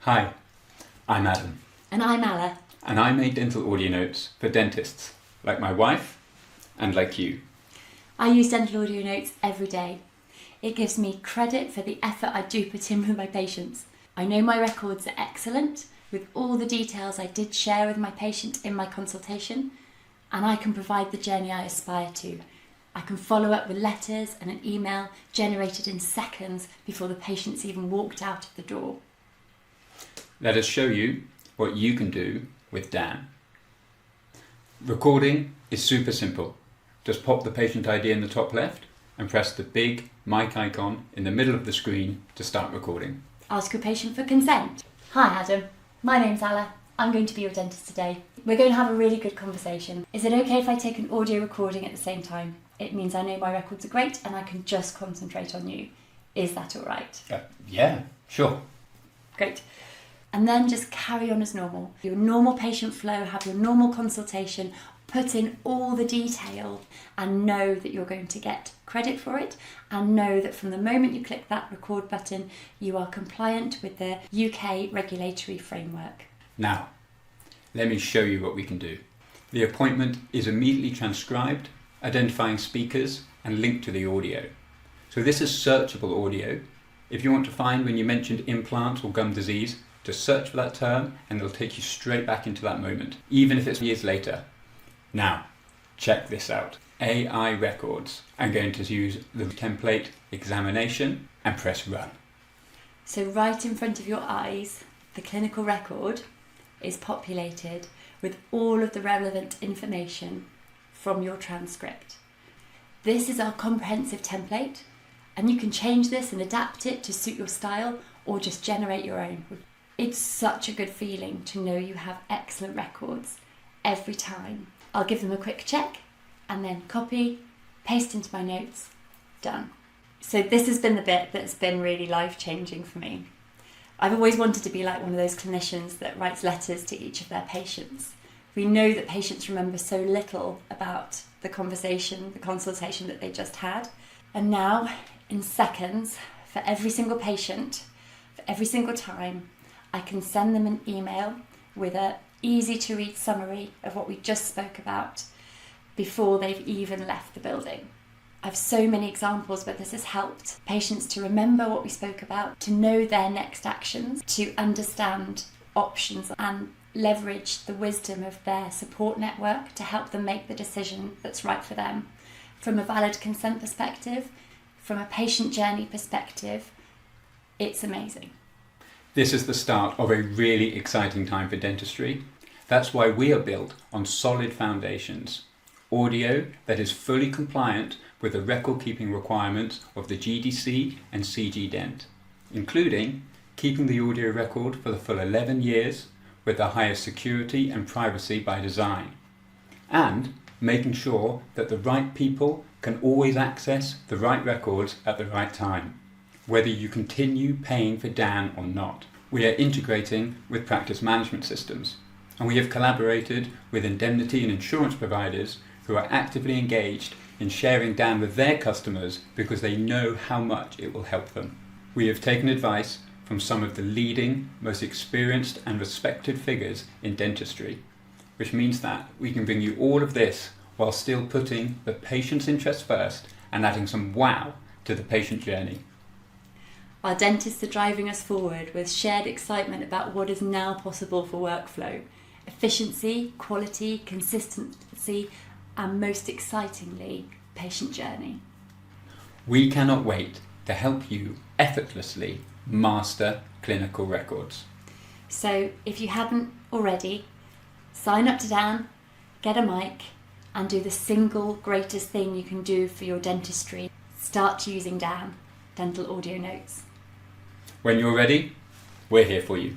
Hi, I'm Adam. And I'm Alla. And I make dental audio notes for dentists, like my wife and like you. I use dental audio notes every day. It gives me credit for the effort I do put in with my patients. I know my records are excellent, with all the details I did share with my patient in my consultation, and I can provide the journey I aspire to. I can follow up with letters and an email generated in seconds before the patient's even walked out of the door. Let us show you what you can do with Dan. Recording is super simple. Just pop the patient ID in the top left and press the big mic icon in the middle of the screen to start recording. Ask your patient for consent. Hi Adam, my name's Alla. I'm going to be your dentist today. We're going to have a really good conversation. Is it okay if I take an audio recording at the same time? It means I know my records are great and I can just concentrate on you. Is that all right? Yeah, sure. Great. And then just carry on as normal. Your normal patient flow, have your normal consultation, put in all the detail and know that you're going to get credit for it, and know that from the moment you click that record button, you are compliant with the UK regulatory framework. Now, let me show you what we can do. The appointment is immediately transcribed, identifying speakers and linked to the audio. So this is searchable audio. If you want to find when you mentioned implant or gum disease, just search for that term and it'll take you straight back into that moment, even if it's years later. Now, check this out. AI records. I'm going to use the template examination and press run. So right in front of your eyes, the clinical record is populated with all of the relevant information from your transcript. This is our comprehensive template, and you can change this and adapt it to suit your style or just generate your own. It's such a good feeling to know you have excellent records every time. I'll give them a quick check and then copy, paste into my notes, done. So this has been the bit that's been really life-changing for me. I've always wanted to be like one of those clinicians that writes letters to each of their patients. We know that patients remember so little about the conversation, the consultation that they just had. And now, in seconds, for every single patient, for every single time, I can send them an email with an easy to read summary of what we just spoke about before they've even left the building. I have so many examples where this has helped patients to remember what we spoke about, to know their next actions, to understand options and leverage the wisdom of their support network to help them make the decision that's right for them. From a valid consent perspective, from a patient journey perspective, it's amazing. This is the start of a really exciting time for dentistry. That's why we are built on solid foundations. Audio that is fully compliant with the record-keeping requirements of the GDC and CG Dent, including keeping the audio record for the full 11 years with the highest security and privacy by design, and making sure that the right people can always access the right records at the right time, whether you continue paying for Dan or not. We are integrating with practice management systems, and we have collaborated with indemnity and insurance providers who are actively engaged in sharing Dan with their customers because they know how much it will help them. We have taken advice from some of the leading, most experienced and respected figures in dentistry, which means that we can bring you all of this while still putting the patient's interest first and adding some wow to the patient journey. Our dentists are driving us forward with shared excitement about what is now possible for workflow, efficiency, quality, consistency, and most excitingly, patient journey. We cannot wait to help you effortlessly master clinical records. So if you hadn't already, sign up to Dan, get a mic, and do the single greatest thing you can do for your dentistry. Start using Dan, Dental Audio Notes. When you're ready, we're here for you.